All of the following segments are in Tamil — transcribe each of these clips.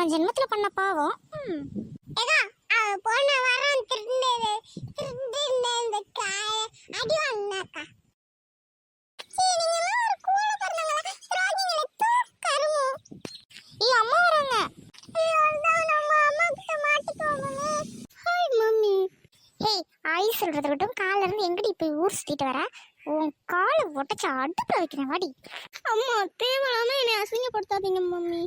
போன ஜென்மத்துல பண்ண பாவம். ஏதா போன வாரம் திருண்டு இந்த அடி வாங்கினாக்கா. அம்மா வராங்க. Hi mummy. ஹேய், ஆயி சொல்றத விட்டும் காலைல இருந்து எங்கடி போய் ஊர் சுத்திட்டு வர? உன் காலை ஒட்டச்சு அடுப்புல வைக்கிறேன் வாடி. அம்மா தேவையில்லாம என்னை அசிங்கப்படுத்தாதீங்க மம்மி.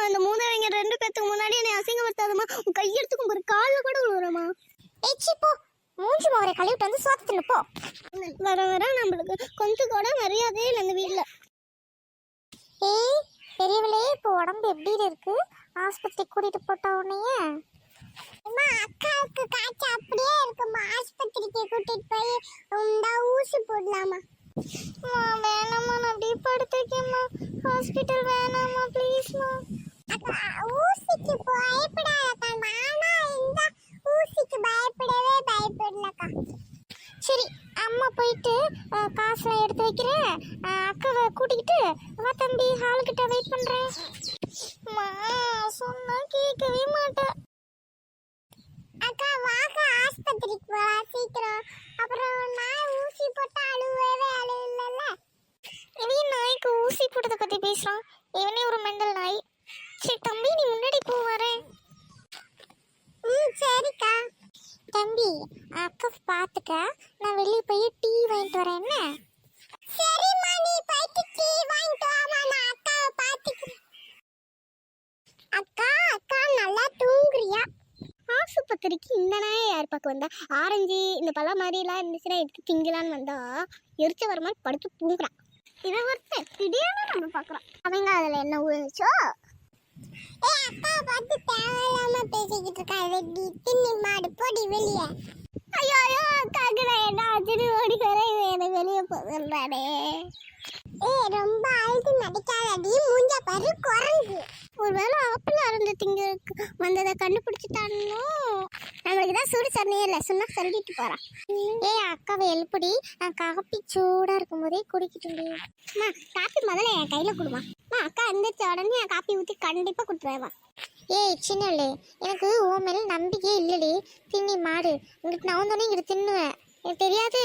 அந்த மூணவங்க 2 பேத்துக்கு முன்னாடி என்னை அசிங்கப்படுத்தாதம்மா. உன் கையெடுத்துக்கும் ஒரு காலில் கூட விழுறமா. ஏச்சி போ, மூஞ்சி மோரை கழுவிட்டு வந்து சோத்து தின்னு போ. வர வர நம்மளுக்கு கொஞ்சம் கூட மரியாதையே இல்லை இந்த வீட்டில். ஏய் பெரியவளே, இப்போ உடம்பு எப்படி இருக்கு? ஆஸ்பத்திரி கூட்டிட்டு போட்டா உன்னைய? அம்மா அக்காவுக்கு காய்ச்சல் அப்படியே இருக்குமா. ஆஸ்பத்திரிக்கு கூட்டிட்டு போய் ஊசி போடலாமா? வேணாமா, நான் அப்படியே படுத்துருக்கேம்மா. ஹாஸ்பிட்டல் வேணாமா, ப்ளீஸ்மா. அக்கா ஊசிக்கு பயப்படாதக்கா. நானா இந்த ஊசிக்கு பயப்படலக்கா. சரி, அம்மா போயிட்டு காசுலாம் எடுத்து வைக்கிறேன். அக்காவை கூட்டிக்கிட்டு வா தம்பி, ஹால்கிட்ட வெயிட் பண்றேன். சொன்னா கேட்கவே மாட்டேன். அக்கா வாங்க ஆஸ்பத்திரிக்கு போலாம் சீக்கிரம். அப்புறம் நான் ஊசி போட்டு அழுவல்ல. இவன் நாய்க்கு ஊசி போட்டதை பத்தி பேசுறான். இவனே ஒரு மெண்டல் நாய். சரி தம்பி, நீ முன்னாடி போ, வரேன். சரிக்கா. தம்பி, அக்கா பாத்துக்க, நான் வெளியே போய் டீ வாங்கிட்டு வரேன். என்ன? சரிம்மா, நீ போயிட்டு டீ வாங்கிட்டு வாமா. நான் அக்காவை பாத்துக்கிறேன். அக்கா நல்லா தூங்குறியா? ஆஸ்பத்திரிக்கு இந்த நாயை யார் பார்க்க வந்தா? ஆரஞ்சு இந்த பழம் மாதிரிலாம் இருந்துச்சுன்னா எடுத்து திங்கலான்னு வந்தா எரிச்ச வர மாதிரி படுத்து தூங்குறான். இதை ஒருத்தர் திடீர்னு நம்ம பார்க்குறோம். அவங்க அதில் என்ன ஊழிச்சோ? அக்கா பார்த்து தேவையில்லாம பேசிக்கிட்டு இருக்கா. ரெட்டி தின்னி மாடு போடி வெளியே. ஐயோ அக்காக்கு நான் என்ன ஆச்சுன்னு ஓடி வரேன். எனக்கு வெளியே போகிறானே. ரொம்ப அழுது நடிக்காதடி. மூஞ்ச பாரு குரங்கு. ஒருவேளை ஆப்பிள் அருந்து திங்கிறதுக்கு வந்ததை கண்டுபிடிச்சிட்டானோ? நம்மளுக்கு தான் சுடு சன்னையே இல்லை, சொன்னா சொல்லிட்டு போறான். அக்காவை எழுப்படி, நான் காப்பி சூடா இருக்கும் போதே குடிக்கிட்டு. காப்பி முதல்ல என் கையில கொடுமா. அக்கா எந்திரிச்ச உடனே என் காப்பி ஊற்றி கண்டிப்பா கொடுத்துருவேன். ஏய் சின்னலே, எனக்கு உன் மேல நம்பிக்கையே இல்லடி. தின்னி மாடு, இங்கிட்டு நான் வந்தோடனே இங்கிட்டு தின்னுவேன். எனக்கு தெரியாது.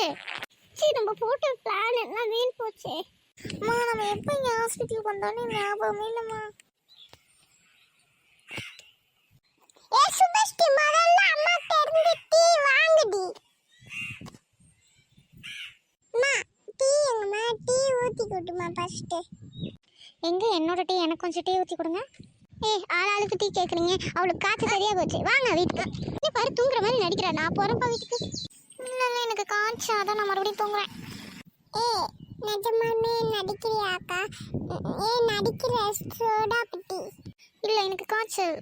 சரி, நம்ம போட்ட பிளான் எல்லாம் வீண் போச்சே. நம்ம எப்போ இங்கே ஹாஸ்பிட்டலுக்கு வந்தோடனே ஞாபகமே இல்லைம்மா. சுபஸ்டி முதல்ல அம்மா தெரிந்து டீ வாங்குடி. டீ எங்கம்மா? டீ ஊற்றி கொடுமா ஃபர்ஸ்ட். எங்க என்னோட டீ? எனக்கு கொஞ்சம் டீ ஊற்றி கொடுங்க. ஆளாளுக்கு டீ கேட்குறீங்க. அவளுக்கு காய்ச்சல் சரியா போச்சு. வாங்க வீட்டுக்கு. நீ பாரு தூங்குற மாதிரி நடிக்கிறா. நான் போறேன்ப்பா வீட்டுக்கு. இல்லைங்க, எனக்கு காய்ச்சா, அதான் நான் மறுபடியும் தூங்குறேன். நிஜமாமே நடிக்கிறியாக்கா? நடிக்கிற சோடா பிட்டி. இல்லை, எனக்கு காய்ச்சல்.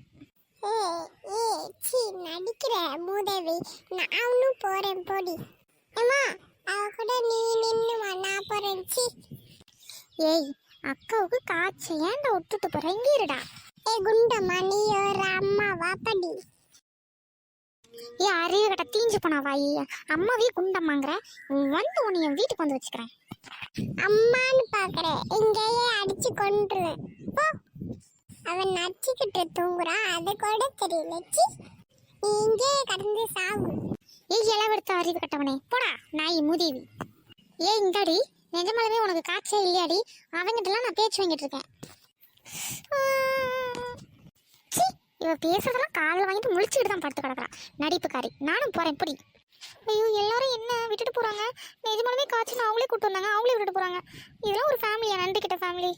சி நடிக்கிற மூதேவி. நானும் போறேன் போடி. அம்மா அவ கூட நீ நின்னுமா, நான் போறேன். சி ஏய், அக்காவுக்கு காய்ச்சல், ஏன்டா விட்டுட்டு போற? இங்கே இருடா. குண்டம்மா, நீ ஒரு அம்மாவா படி. அறிவு கட்ட தீஞ்சு போனா வாயி. அம்மாவே குண்டம்மாங்கிற. வந்து உன்னை என் வீட்டுக்கு வந்து வச்சுக்கிறேன். அம்மான்னு பாக்குறேன், இங்கேயே அடிச்சு கொண்டுருவேன். போ. அவன் நச்சுக்கிட்டு தூங்குறான், அது கூட தெரியல. நீ இங்கேயே கடந்து சாவு. இளவெடுத்த அறிவு கட்டவனே, போடா நாய் மூதேவி. இந்தாடி, நிஜமாலவே உனக்கு காய்ச்சல் இல்லையாடி? அவங்கிட்டலாம் நான் பேச்சு வாங்கிட்டு இருக்கேன். இவ பேசுறதெல்லாம் காலில் வாங்கிட்டு முழிச்சுக்கிட்டு தான் படுத்து கிடக்குறான் நடிப்புக்காரி. நானும் போறேன் எப்படி? ஐயோ, எல்லாரும் என்ன விட்டுட்டு போறாங்க? நிஜமாலுமே காய்ச்சல் அவங்களே கூப்பிட்டு வந்தாங்க, அவங்களே விட்டுட்டு போறாங்க. இதெல்லாம் ஒரு ஃபேமிலியா? நன்றி கிட்ட ஃபேமிலி.